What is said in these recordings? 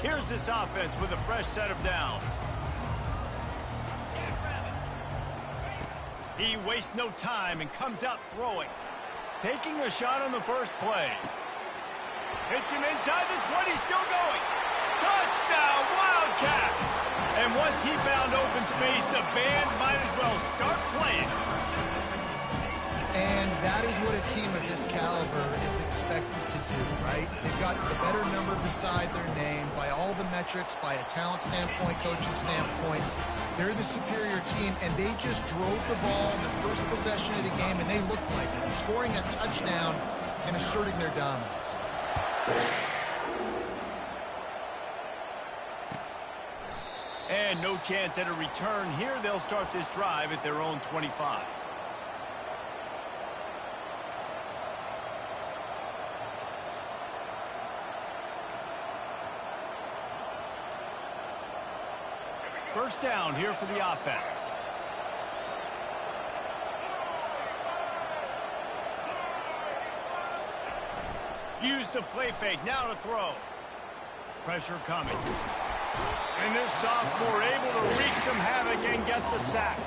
Here's this offense with a fresh set of downs. He wastes no time and comes out throwing. Taking a shot on the first play. Hits him inside the 20, still going. Touchdown, Wildcats! And once he found open space, the band might as well start playing. And that is what a team of this caliber is expected to do, right? They've got the better number beside their name by all the metrics, by a talent standpoint, coaching standpoint. They're the superior team, and they just drove the ball in the first possession of the game, and they looked like it, scoring a touchdown and asserting their dominance. And no chance at a return here. They'll start this drive at their own 25. First down here for the offense. Use the play fake, now to throw. Pressure coming. And this sophomore able to wreak some havoc and get the sack.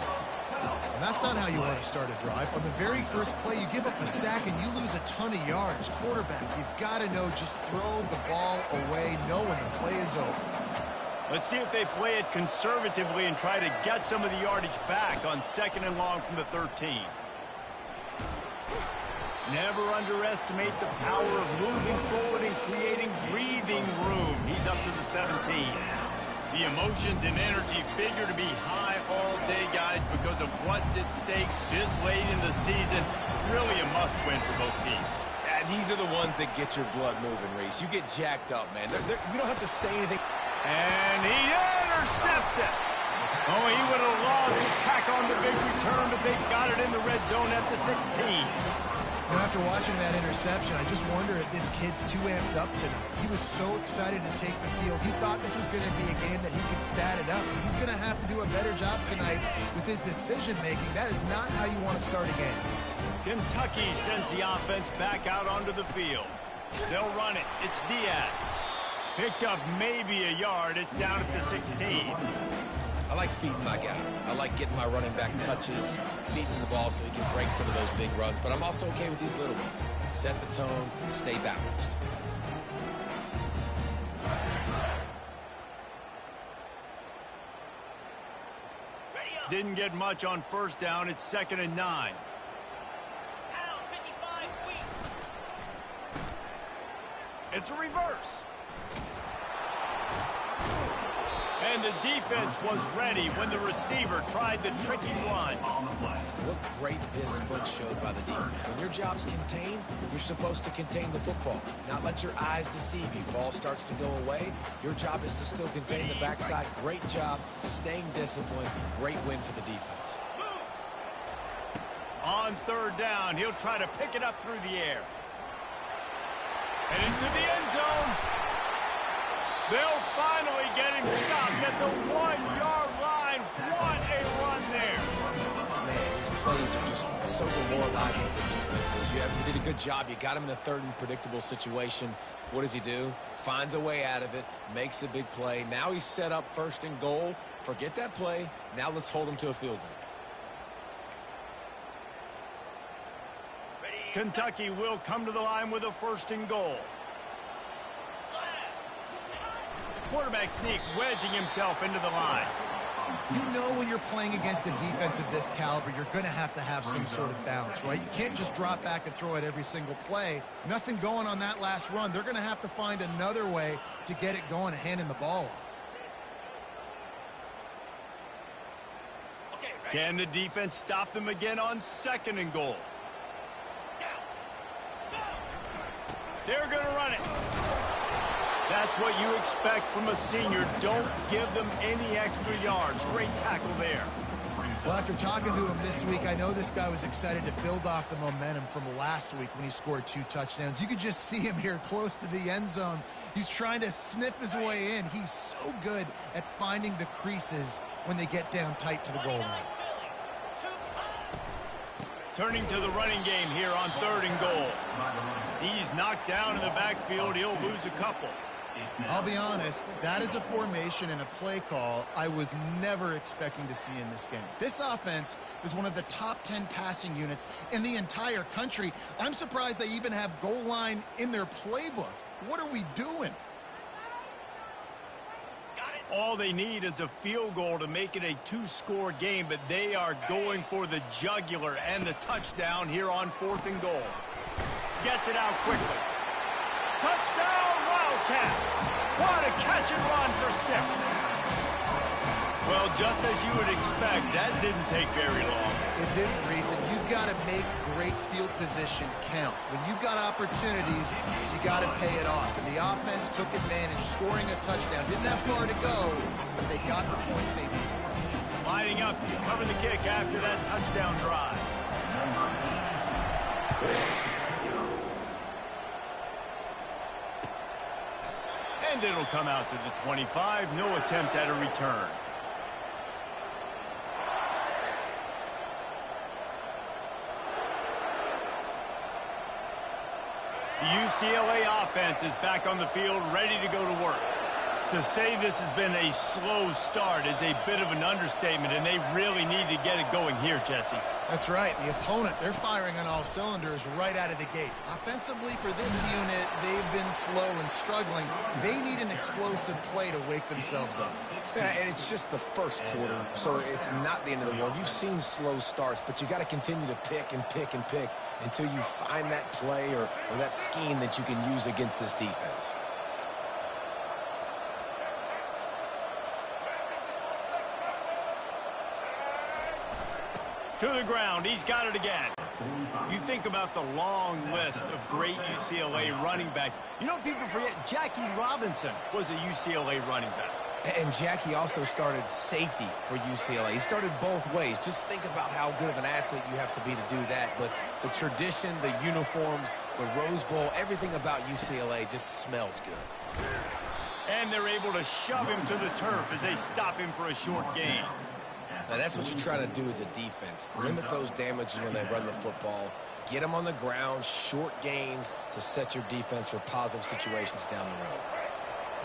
And that's not how you want to start a drive. On the very first play, you give up a sack and you lose a ton of yards. Quarterback, you've got to know, just throw the ball away, know when the play is over. Let's see if they play it conservatively and try to get some of the yardage back on 2nd and long from the 13. Never underestimate the power of moving forward and creating breathing room. He's up to the 17. The emotions and energy figure to be high all day, guys, because of what's at stake this late in the season. Really a must-win for both teams. These are the ones that get your blood moving, Reese. You get jacked up, man. We don't have to say anything. And he intercepts it. Oh, he would have loved to tack on the big return, but they've got it in the red zone at the 16. You know, after watching that interception, I just wonder if this kid's too amped up tonight. He was so excited to take the field. He thought this was going to be a game that he could stat it up. He's going to have to do a better job tonight with his decision-making. That is not how you want to start a game. Kentucky sends the offense back out onto the field. They'll run it. It's Diaz. Picked up maybe a yard. It's down at the 16. I like feeding my guy. I like getting my running back touches, feeding the ball so he can break some of those big runs. But I'm also okay with these little ones. Set the tone, stay balanced. Didn't get much on first down. It's 2nd and 9. It's a reverse. And the defense was ready when the receiver tried the tricky run. What great discipline showed by the defense. When your job's contained, you're supposed to contain the football. Not let your eyes deceive you. Ball starts to go away. Your job is to still contain the backside. Great job, staying disciplined. Great win for the defense. On 3rd down, he'll try to pick it up through the air. And into the end zone. They'll finally get him stopped at the 1-yard line. What a run there. Man, these plays are just so demoralizing for defenses. You did a good job. You got him in a 3rd and predictable situation. What does he do? Finds a way out of it, makes a big play. Now he's set up 1st and goal. Forget that play. Now let's hold him to a field goal. Kentucky will come to the line with a 1st and goal. Quarterback sneak, wedging himself into the line. You know when you're playing against a defense of this caliber, you're going to have some sort of balance, right? You can't just drop back and throw it every single play. Nothing going on that last run. They're going to have to find another way to get it going and handing the ball off. Can the defense stop them again on 2nd and goal? They're going to run it. That's what you expect from a senior. Don't give them any extra yards. Great tackle there. Well, after talking to him this week, I know this guy was excited to build off the momentum from last week when he scored 2 touchdowns. You could just see him here close to the end zone. He's trying to snip his way in. He's so good at finding the creases when they get down tight to the goal line. Turning to the running game here on 3rd and goal. He's knocked down in the backfield. He'll lose a couple. I'll be honest, that is a formation and a play call I was never expecting to see in this game. This offense is one of the top 10 passing units in the entire country. I'm surprised they even have goal line in their playbook. What are we doing? All they need is a field goal to make it a two-score game, but they are going for the jugular and the touchdown here on 4th and goal. Gets it out quickly. Touchdown, Wildcats! What a catch and run for 6. Well, just as you would expect, that didn't take very long. It didn't, Reese, and you've got to make great field position count. When you've got opportunities, you got to pay it off. And the offense took advantage, scoring a touchdown. Didn't have far to go, but they got the points they needed. Lining up to cover the kick after that touchdown drive. And it'll come out to the 25. No attempt at a return. The UCLA offense is back on the field, ready to go to work. To say this has been a slow start is a bit of an understatement, and they really need to get it going here, Jesse. That's right. The opponent, they're firing on all cylinders right out of the gate. Offensively, for this unit, they've been slow and struggling. They need an explosive play to wake themselves up. Yeah, and it's just the first quarter, so it's not the end of the world. You've seen slow starts, but you got to continue to pick and pick and pick until you find that play or that scheme that you can use against this defense. To the ground, he's got it again. You think about the long list of great UCLA running backs. You know, people forget Jackie Robinson was a UCLA running back. And Jackie also started safety for UCLA. He started both ways. Just think about how good of an athlete you have to be to do that. But the tradition, the uniforms, the Rose Bowl, everything about UCLA just smells good. And they're able to shove him to the turf as they stop him for a short gain. Now, that's what you try to do as a defense. Limit those damages when they run the football. Get them on the ground, short gains to set your defense for positive situations down the road.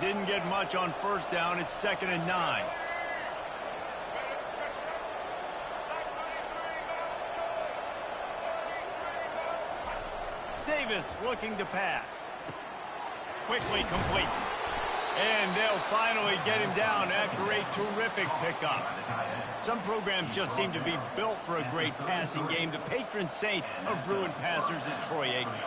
Didn't get much on first down. It's 2nd and 9. Davis looking to pass. Quickly complete. And they'll finally get him down after a terrific pickup. Some programs just seem to be built for a great passing game. The patron saint of Bruin passers is Troy Aikman.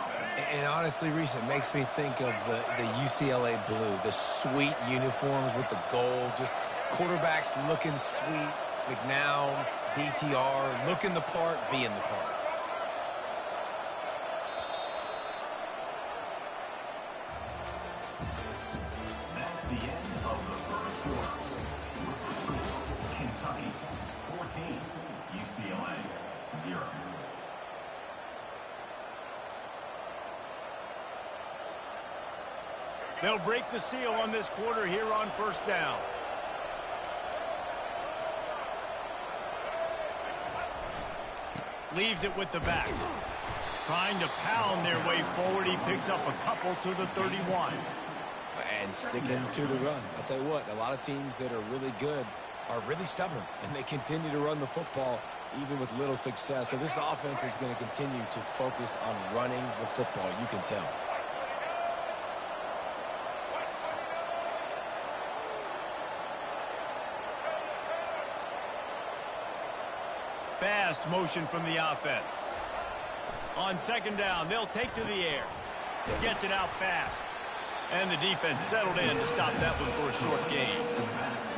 And honestly, Reese, it makes me think of the UCLA blue, the sweet uniforms with the gold, just quarterbacks looking sweet, McNown, DTR, looking the part, being the part. That's the end of the first quarter. Kentucky 14, UCLA 0. They'll break the seal on this quarter here on first down. Leaves it with the back. Trying to pound their way forward. He picks up a couple to the 31. And sticking to the run. I'll tell you what, a lot of teams that are really good are really stubborn, and they continue to run the football even with little success. So this offense is going to continue to focus on running the football. You can tell. Fast motion from the offense. On second down, they'll take to the air. Gets it out fast. And the defense settled in to stop that one for a short gain.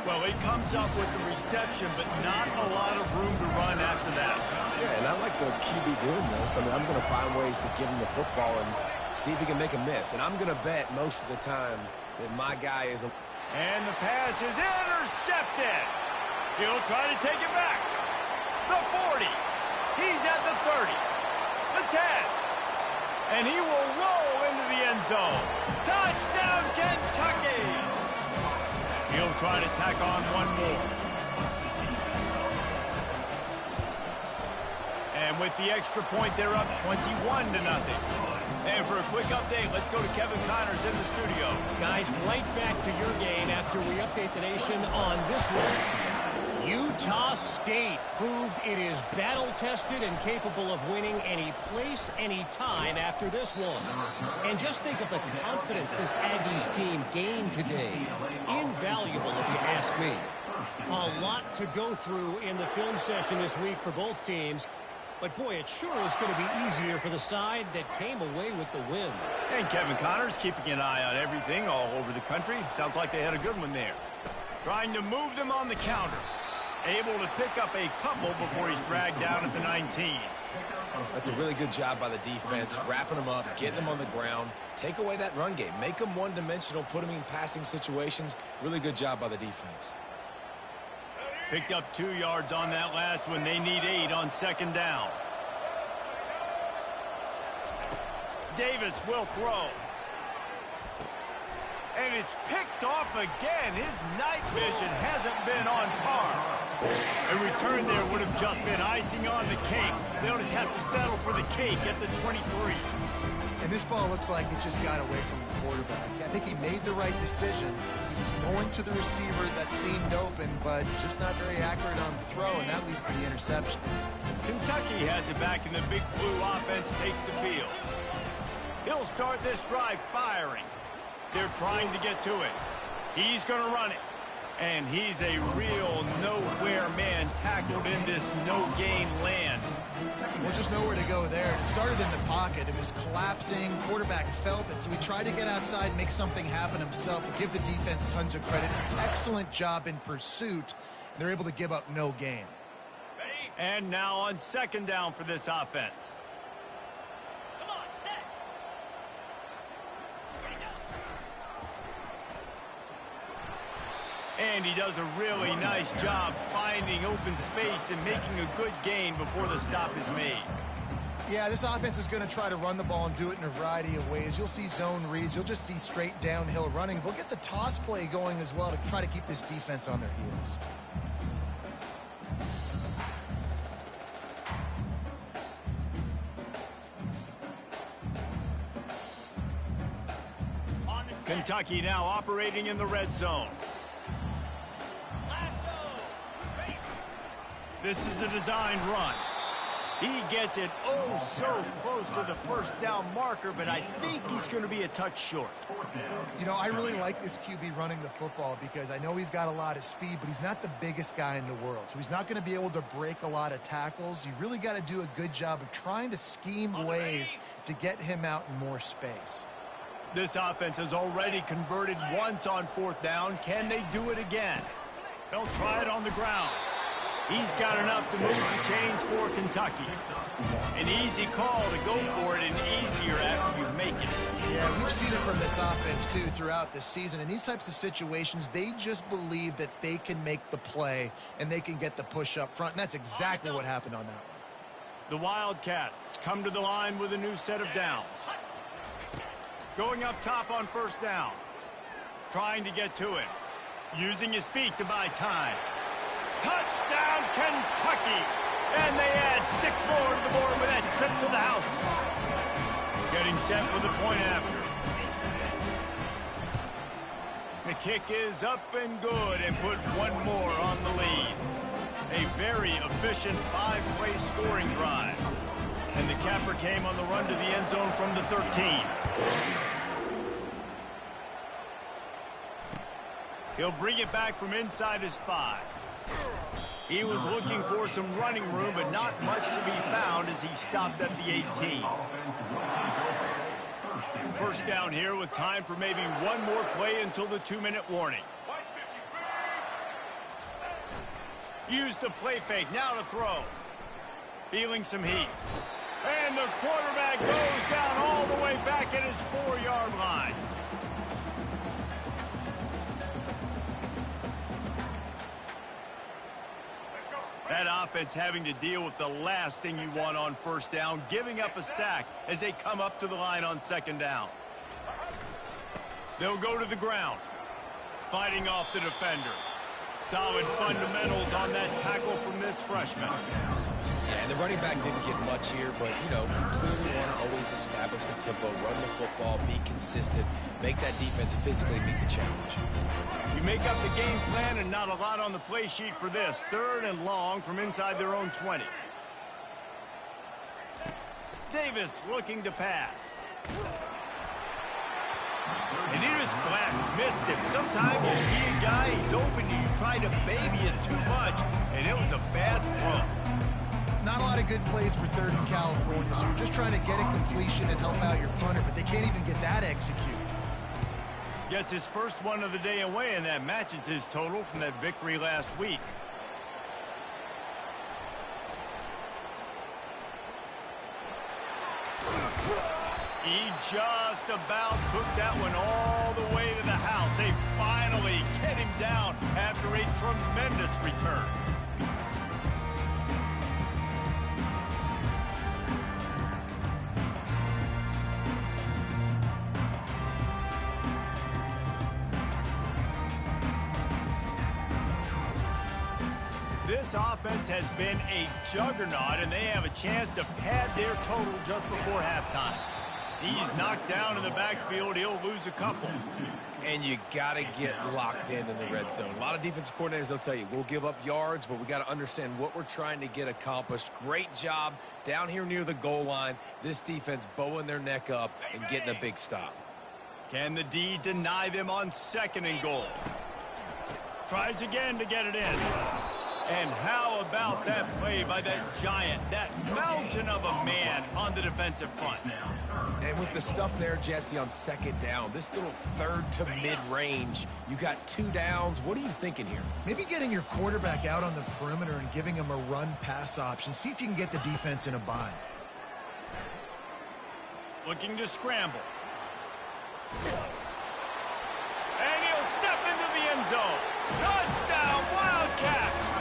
Well, he comes up with the reception, but not a lot of room to run after that. Yeah, and I like the QB doing this. I mean, I'm going to find ways to give him the football and see if he can make a miss. And I'm going to bet most of the time that my guy is... And the pass is intercepted. He'll try to take it back. The 40. He's at the 30. The 10. And he will roll into the end zone. Touchdown, Kentucky! He'll try to tack on one more. And with the extra point, they're up 21-0. And for a quick quick update. Let's go to Kevin Connors in the studio. Guys, right back to your game after we update the nation on this one. Utah State proved it is battle-tested and capable of winning any place, any time after this one. And just think of the confidence this Aggies team gained today. Invaluable, if you ask me. A lot to go through in the film session this week for both teams. But, boy, it sure is going to be easier for the side that came away with the win. And Kevin Connors keeping an eye on everything all over the country. Sounds like they had a good one there. Trying to move them on the counter. Able to pick up a couple before he's dragged down at the 19. That's a really good job by the defense, wrapping them up, getting them on the ground. Take away that run game. Make them one-dimensional, put them in passing situations. Really good job by the defense. Picked up 2 yards on that last one. They need 8 on second down. Davis will throw. And it's picked off again. His night vision hasn't been on par. A return there would have just been icing on the cake. They'll just have to settle for the cake at the 23. And this ball looks like it just got away from the quarterback. I think he made the right decision. He was going to the receiver that seemed open, but just not very accurate on the throw, and that leads to the interception. Kentucky has it back, and the Big Blue offense takes the field. He'll start this drive firing. They're trying to get to it. He's going to run it. And he's a real nowhere man tackled in this no-gain land. Well, just nowhere to go there. It started in the pocket. It was collapsing. Quarterback felt it, so he tried to get outside and make something happen himself. But give the defense tons of credit. Excellent job in pursuit. They're able to give up no gain. And now on second down for this offense. And he does a really nice job finding open space and making a good gain before the stop is made. Yeah, this offense is going to try to run the ball and do it in a variety of ways. You'll see zone reads. You'll just see straight downhill running. They'll get the toss play going as well to try to keep this defense on their heels. Kentucky now operating in the red zone. This is a designed run. He gets it oh so close to the first down marker, but I think he's going to be a touch short. You know, I really like this QB running the football because I know he's got a lot of speed, but he's not the biggest guy in the world. So he's not going to be able to break a lot of tackles. You really got to do a good job of trying to scheme ways to get him out in more space. This offense has already converted once on fourth down. Can they do it again? They'll try it on the ground. He's got enough to move the chains for Kentucky. An easy call to go for it and easier after you make it. Yeah, we've seen it from this offense, too, throughout this season. In these types of situations, they just believe that they can make the play and they can get the push up front, and that's exactly what happened on that one. The Wildcats come to the line with a new set of downs. Going up top on first down. Trying to get to it. Using his feet to buy time. Touchdown, Kentucky! And they add 6 more to the board with that trip to the house. Getting set for the point after. The kick is up and good and put 1 more on the lead. A very efficient 5-play scoring drive. And the capper came on the run to the end zone from the 13. He'll bring it back from inside his 5. He was looking for some running room, but not much to be found as he stopped at the 18. First down here with time for maybe 1 more play until the 2-minute warning. Use the play fake, now to throw. Feeling some heat. And the quarterback goes down all the way back at his 4-yard line. That offense having to deal with the last thing you want on first down, giving up a sack as they come up to the line on second down. They'll go to the ground, fighting off the defender. Solid fundamentals on that tackle from this freshman. Yeah, and the running back didn't get much here, but, you know, you clearly want to always establish the tempo, run the football, be consistent, make that defense physically meet the challenge. You make up the game plan and not a lot on the play sheet for this. 3rd and long from inside their own 20. Davis looking to pass. And he was flat, missed him. Sometimes you see a guy, he's open, and you try to baby it too much, and it was a bad throw. Not a lot of good plays for 3rd in California, so you're just trying to get a completion and help out your punter, but they can't even get that executed. Gets his first one of the day away, and that matches his total from that victory last week. He just about took that one all the way to the house. They finally get him down after a tremendous return. This offense has been a juggernaut, and they have a chance to pad their total just before halftime. He's knocked down in the backfield. He'll lose a couple. And you got to get locked in the red zone. A lot of defensive coordinators, they'll tell you, we'll give up yards, but we got to understand what we're trying to get accomplished. Great job down here near the goal line. This defense bowing their neck up and getting a big stop. Can the D deny them on 2nd and goal? Tries again to get it in. And how about that play by that giant, that mountain of a man on the defensive front? And with the stuff there, Jesse, on 2nd down, this little 3rd to mid-range, you got 2 downs. What are you thinking here? Maybe getting your quarterback out on the perimeter and giving him a run-pass option. See if you can get the defense in a bind. Looking to scramble. And he'll step into the end zone. Touchdown, Wildcats!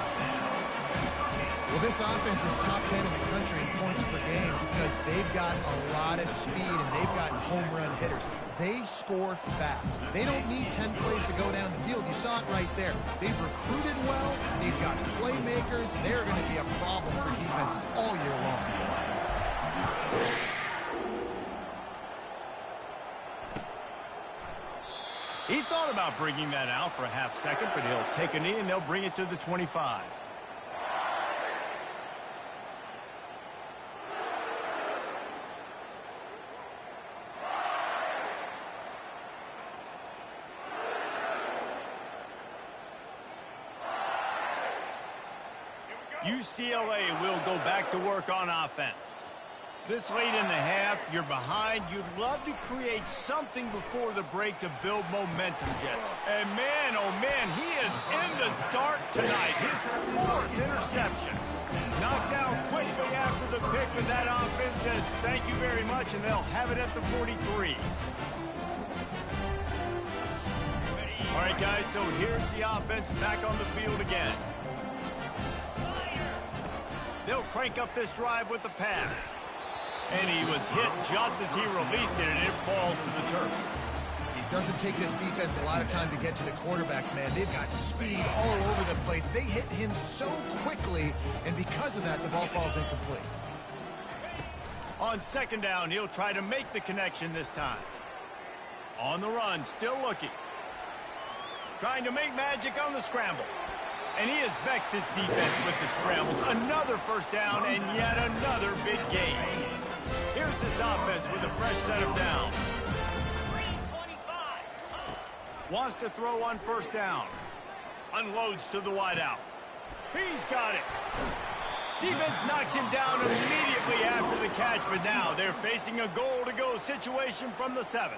Well, this offense is top 10 in the country in points per game because they've got a lot of speed and they've got home run hitters. They score fast. They don't need 10 plays to go down the field. You saw it right there. They've recruited well. They've got playmakers. They're going to be a problem for defenses all year long. He thought about bringing that out for a half second, but he'll take a knee and they'll bring it to the 25. UCLA will go back to work on offense. This late in the half, you're behind. You'd love to create something before the break to build momentum, Jet. And man, oh man, he is in the dark tonight. His 4th interception. Knocked down quickly after the pick, but that offense says thank you very much, and they'll have it at the 43. All right, guys, so here's the offense back on the field again. They'll crank up this drive with the pass. And he was hit just as he released it, and it falls to the turf. It doesn't take this defense a lot of time to get to the quarterback, man. They've got speed all over the place. They hit him so quickly, and because of that, the ball falls incomplete. On 2nd down, he'll try to make the connection this time. On the run, still looking. Trying to make magic on the scramble. And he has vexed his defense with the scrambles. Another 1st down and yet another big gain. Here's this offense with a fresh set of downs. Wants to throw on 1st down. Unloads to the wideout. He's got it. Defense knocks him down immediately after the catch, but now they're facing a goal-to-go situation from the 7.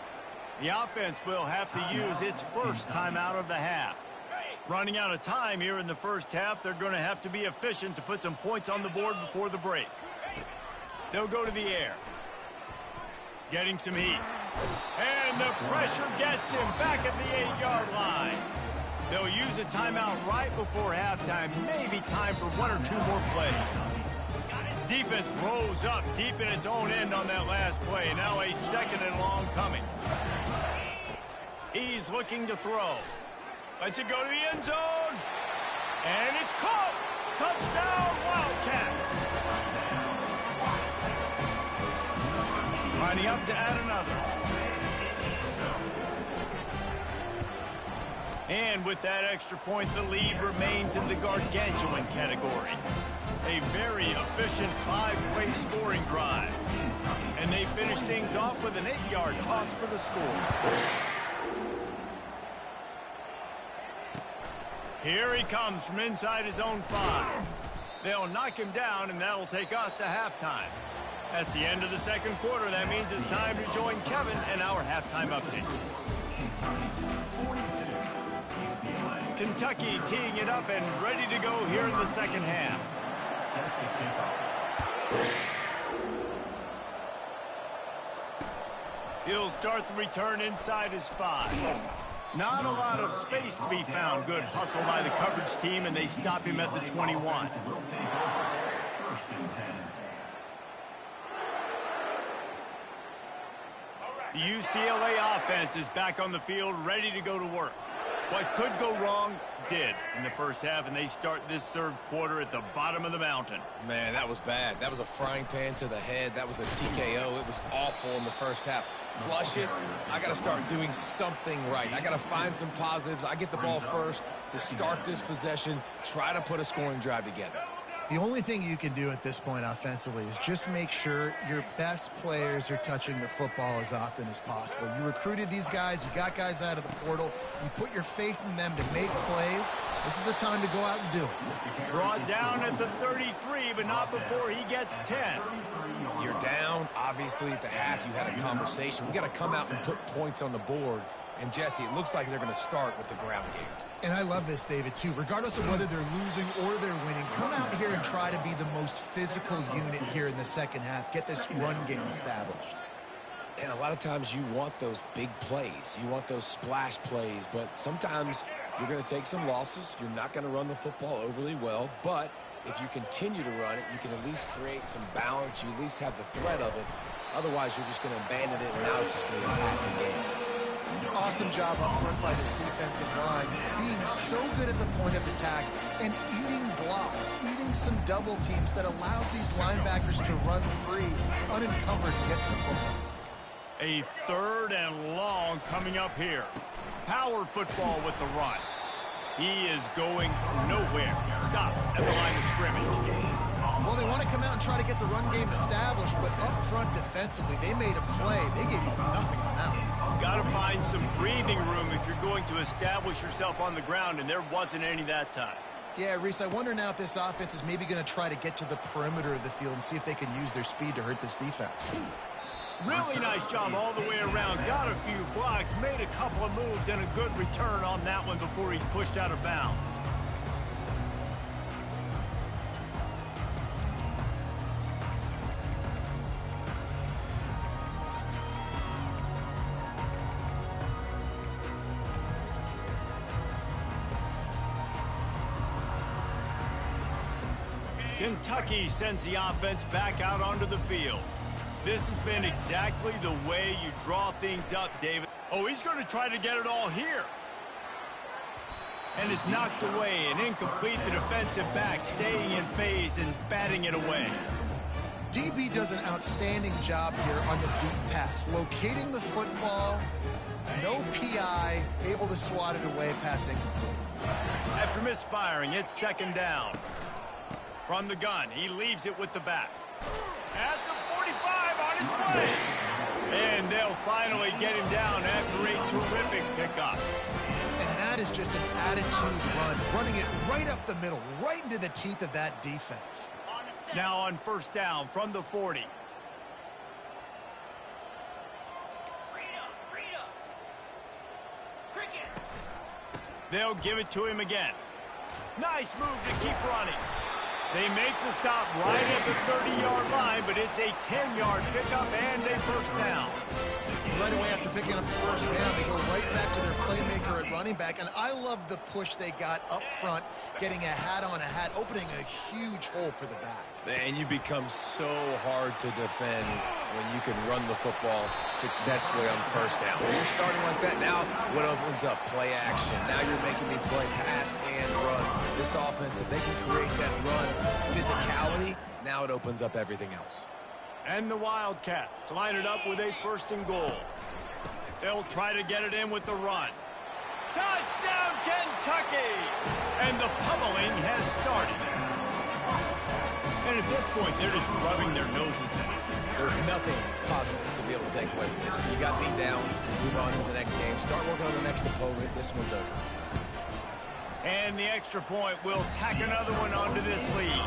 The offense will have to use its first timeout of the half. Running out of time here in the 1st half, they're going to have to be efficient to put some points on the board before the break. They'll go to the air. Getting some heat. And the pressure gets him back at the 8-yard line. They'll use a timeout right before halftime. Maybe time for 1 or 2 more plays. Defense rose up deep in its own end on that last play. Now a 2nd and long coming. He's looking to throw. Lets it go to the end zone. And it's caught. Touchdown, Wildcats. Lining up to add another. And with that extra point, the lead remains in the gargantuan category. A very efficient 5-way scoring drive. And they finish things off with an 8-yard toss for the score. Here he comes from inside his own 5. They'll knock him down, and that'll take us to halftime. That's the end of the second quarter. That means it's time to join Kevin and our halftime update. Kentucky teeing it up and ready to go here in the second half. He'll start the return inside his 5. Not a lot of space to be found. Good hustle by the coverage team, and they stop him at the 21. The UCLA offense is back on the field, ready to go to work. What could go wrong did in the first half, and they start this third quarter at the bottom of the mountain. Man, that was bad. That was a frying pan to the head. That was a TKO. It was awful in the first half. Flush it. I got to start doing something right. I got to find some positives. I get the ball first to start this possession, try to put a scoring drive together. The only thing you can do at this point offensively is just make sure your best players are touching the football as often as possible. You recruited these guys. You got guys out of the portal. You put your faith in them to make plays. This is a time to go out and do it. Brought down at the 33, but not before he gets 10. You're down. Obviously, at the half, you had a conversation. We got to come out and put points on the board. And, Jesse, it looks like they're going to start with the ground game. And I love this, David, too. Regardless of whether they're losing or they're winning, come out here and try to be the most physical unit here in the second half. Get this run game established. And a lot of times you want those big plays. You want those splash plays. But sometimes you're going to take some losses. You're not going to run the football overly well. But if you continue to run it, you can at least create some balance. You at least have the threat of it. Otherwise, you're just going to abandon it, and now it's just going to be a passing game. Awesome job up front by this defensive line, being so good at the point of attack and eating blocks, eating some double teams that allows these linebackers to run free, unencumbered to get to the football. A third and long coming up here. Power football with the run. He is going nowhere. Stop at the line of scrimmage. Well, they want to come out and try to get the run game established, but up front defensively, they made a play. They gave you nothing on that one. Got to find some breathing room if you're going to establish yourself on the ground, and there wasn't any that time. Yeah, Reese, I wonder now if this offense is maybe going to try to get to the perimeter of the field and see if they can use their speed to hurt this defense. Really nice job all the way around. Got a few blocks, made a couple of moves, and a good return on that one before he's pushed out of bounds. Kentucky sends the offense back out onto the field. This has been exactly the way you draw things up, David. Oh, he's going to try to get it all here. And it's knocked away and incomplete. The defensive back staying in phase and batting it away. DB does an outstanding job here on the deep pass, locating the football, no PI, able to swat it away, passing. After misfiring, it's second down. From the gun, he leaves it with the back. At the 45 on its way. And they'll finally get him down after a terrific pickup. And that is just an attitude run, running it right up the middle, right into the teeth of that defense. Now on first down from the 40. They'll give it to him again. Nice move to keep running. They make the stop right at the 30-yard line, but it's a 10-yard pickup and a first down. Right away after picking up the first down, they go right back to their playmaker at running back. And I love the push they got up front, getting a hat on a hat, opening a huge hole for the back. And you become so hard to defend when you can run the football successfully on first down. When you're starting like that, now what opens up? Play action. Now you're making me play pass and run. This offense, if they can create that run physicality, now it opens up everything else. And the Wildcats line it up with a 1st and goal. They'll try to get it in with the run. Touchdown, Kentucky! And the pummeling has started. And at this point, they're just rubbing their noses in it. There's nothing positive to be able to take away from this. You got beat down, move on to the next game, start working on the next opponent. This one's over. And the extra point will tack another one onto this lead.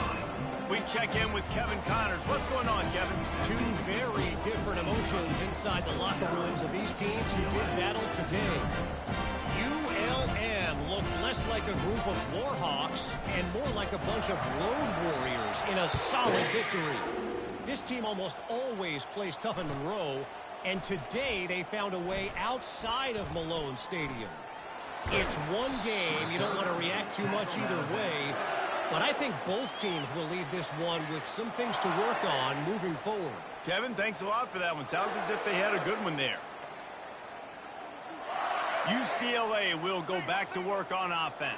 We check in with Kevin Connors. What's going on, Kevin? Two very different emotions inside the locker rooms of these teams who did battle today. ULM looked less like a group of Warhawks and more like a bunch of road warriors in a solid victory. This team almost always plays tough in Monroe, and today they found a way outside of Malone Stadium. It's one game. You don't want to react too much either way, but I think both teams will leave this one with some things to work on moving forward. Kevin, thanks a lot for that one. Sounds as if they had a good one there. UCLA will go back to work on offense.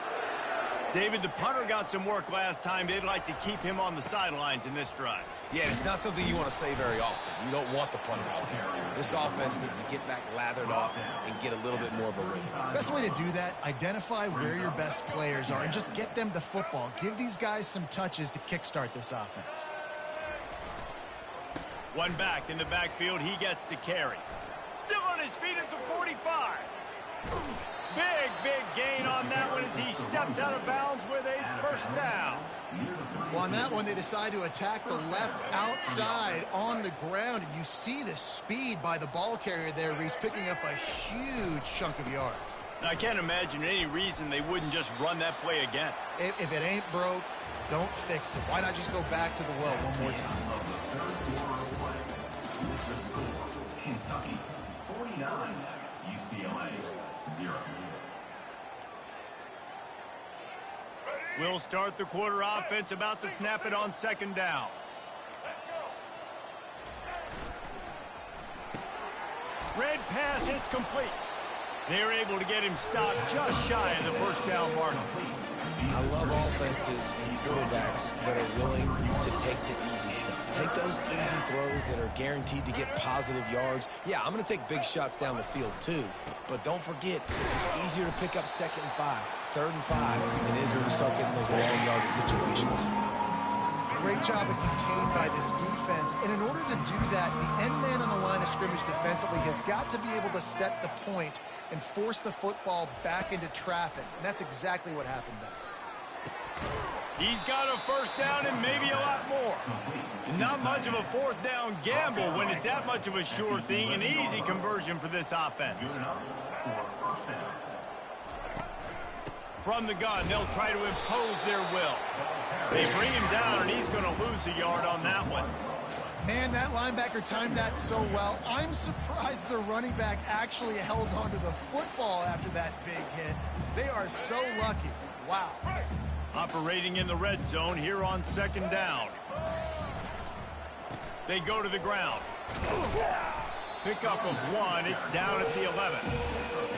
David, the punter got some work last time. They'd like to keep him on the sidelines in this drive. Yeah, it's not something you want to say very often. You don't want the punter out there. This offense needs to get back lathered up and get a little bit more of a rhythm. Best way to do that, identify where your best players are and just get them the football. Give these guys some touches to kickstart this offense. One back in the backfield. He gets to carry. Still on his feet at the 45. Big gain on that one as he steps out of bounds with a 1st down. Well, on that one, they decide to attack the left outside on the ground. And you see the speed by the ball carrier there. He's picking up a huge chunk of yards. Now, I can't imagine any reason they wouldn't just run that play again. If it ain't broke, don't fix it. Why not just go back to the well one more time? Kentucky 49, UCLA 0. We'll start the quarter offense, about to snap it on 2nd down. Red pass, it's complete. They're able to get him stopped just shy of the 1st down mark. I love offenses and quarterbacks that are willing to take the easy stuff. Take those easy throws that are guaranteed to get positive yards. Yeah, I'm going to take big shots down the field too. But don't forget, it's easier to pick up 2nd and 5, 3rd and 5 than it is when we start getting those long yardage situations. Great job of contained by this defense. And in order to do that, the end man on the line of scrimmage defensively has got to be able to set the point and force the football back into traffic. And that's exactly what happened there. He's got a 1st down and maybe a lot more. Not much of a 4th down gamble when it's that much of a sure thing. An easy conversion for this offense. From the gun, they'll try to impose their will. They bring him down, and he's going to lose a yard on that one. Man, that linebacker timed that so well. I'm surprised the running back actually held onto the football after that big hit. They are so lucky. Wow. Operating in the red zone here on 2nd down. They go to the ground. Pickup of 1. It's down at the 11.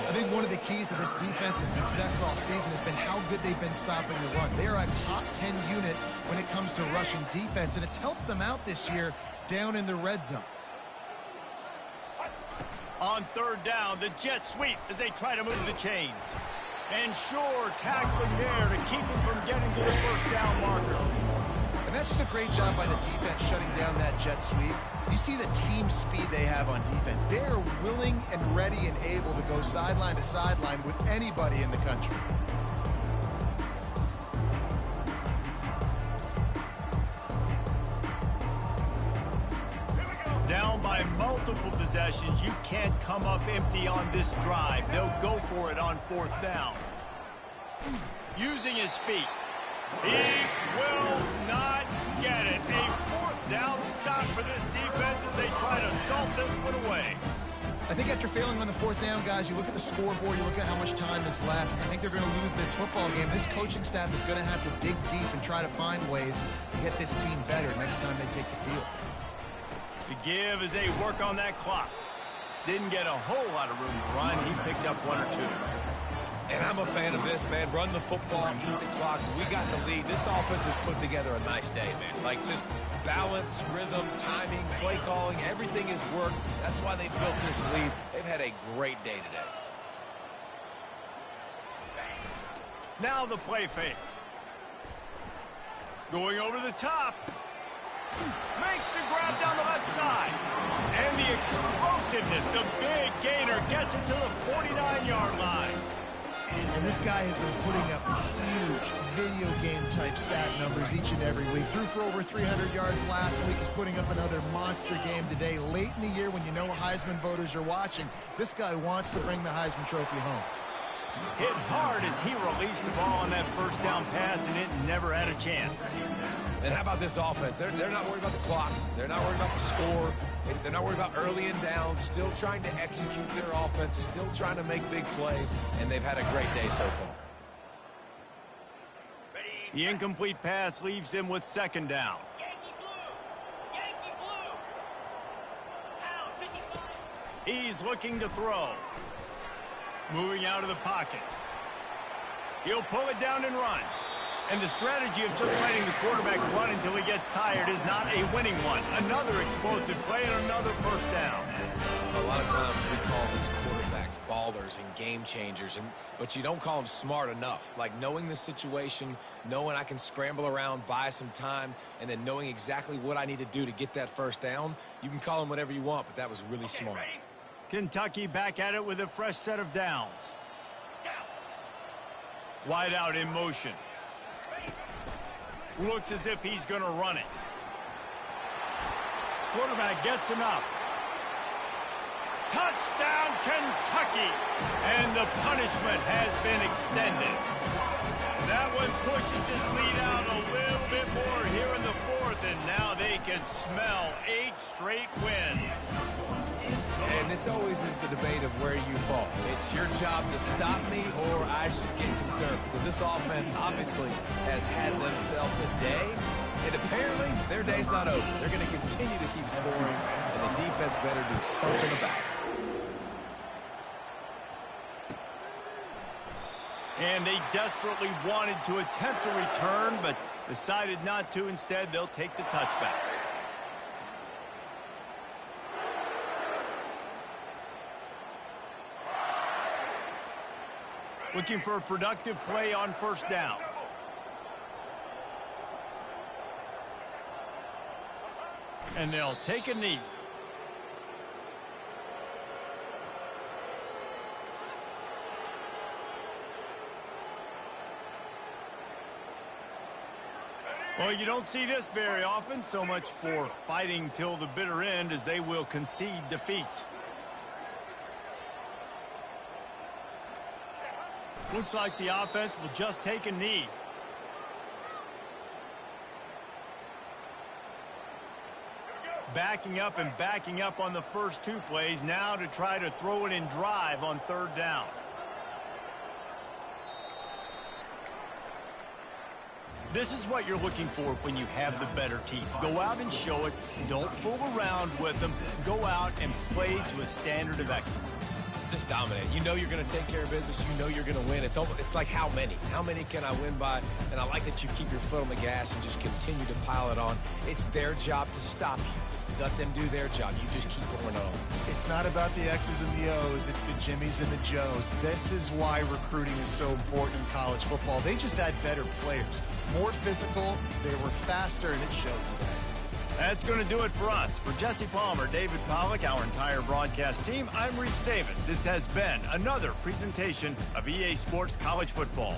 I think one of the keys to this defense's success all season has been how good they've been stopping the run. They are a top 10 unit when it comes to rushing defense, and it's helped them out this year down in the red zone. On 3rd down, the jet sweep as they try to move the chains. And Shore tackling there to keep him from getting to the 1st down marker. And that's just a great job by the defense shutting down that jet sweep. You see the team speed they have on defense. They are willing and ready and able to go sideline to sideline with anybody in the country. Down by multiple possessions. You can't come up empty on this drive. They'll go for it on 4th down. Using his feet. He will not get it. A 4th down stop for this defense as they try to salt this one away. I think after failing on the 4th down, guys, you look at the scoreboard, you look at how much time is left. I think they're going to lose this football game. This coaching staff is going to have to dig deep and try to find ways to get this team better next time they take the field. The give as they work on that clock. Didn't get a whole lot of room to run. He picked up 1 or 2. And I'm a fan of this, man. Run the football, keep the clock. We got the lead. This offense has put together a nice day, man. Like, just balance, rhythm, timing, play calling, everything has worked. That's why they built this lead. They've had a great day today. Now the play fake. Going over the top. Makes the grab down the left side. And the explosiveness, the big gainer gets it to the 49-yard line. And this guy has been putting up huge video game type stat numbers each and every week. Threw for over 300 yards last week. He's putting up another monster game today. Late in the year when you know Heisman voters are watching, this guy wants to bring the Heisman Trophy home. Hit hard as he released the ball on that first down pass, and it never had a chance. And how about this offense? They're not worried about the clock. They're not worried about the score. They're not worried about early and down. Still trying to execute their offense. Still trying to make big plays. And they've had a great day so far. The incomplete pass leaves them with second down. He's looking to throw. Moving out of the pocket. He'll pull it down and run. And the strategy of just letting the quarterback run until he gets tired is not a winning one. Another explosive play and another first down. A lot of times we call these quarterbacks ballers and game changers, but you don't call them smart enough. Like knowing the situation, knowing I can scramble around, buy some time, and then knowing exactly what I need to do to get that first down. You can call them whatever you want, but that was really smart. Kentucky back at it with a fresh set of downs. Wide out in motion. Looks as if he's going to run it. Quarterback gets enough. Touchdown, Kentucky! And the punishment has been extended. That one pushes this lead out a little bit more here in the fourth, and now they can smell 8 straight wins. And this always is the debate of where you fall. It's your job to stop me or I should get concerned, because this offense obviously has had themselves a day, and apparently their day's not over. They're going to continue to keep scoring, and the defense better do something about it. And they desperately wanted to attempt a return, but decided not to. Instead, they'll take the touchback. Looking for a productive play on first down. And they'll take a knee. Well, you don't see this very often. So much for fighting till the bitter end, as they will concede defeat. Looks like the offense will just take a knee. Backing up and backing up on the first 2 plays, now to try to throw it in drive on third down. This is what you're looking for when you have the better team. Go out and show it. Don't fool around with them. Go out and play to a standard of excellence. Just dominate. You know you're going to take care of business. You know you're going to win. It's like how many? How many can I win by? And I like that you keep your foot on the gas and just continue to pile it on. It's their job to stop you. Let them do their job. You just keep going on. It's not about the X's and the O's. It's the Jimmies and the Joes. This is why recruiting is so important in college football. They just had better players. More physical. They were faster, and it showed today. That's going to do it for us. For Jesse Palmer, David Pollack, our entire broadcast team, I'm Reese Davis. This has been another presentation of EA Sports College Football.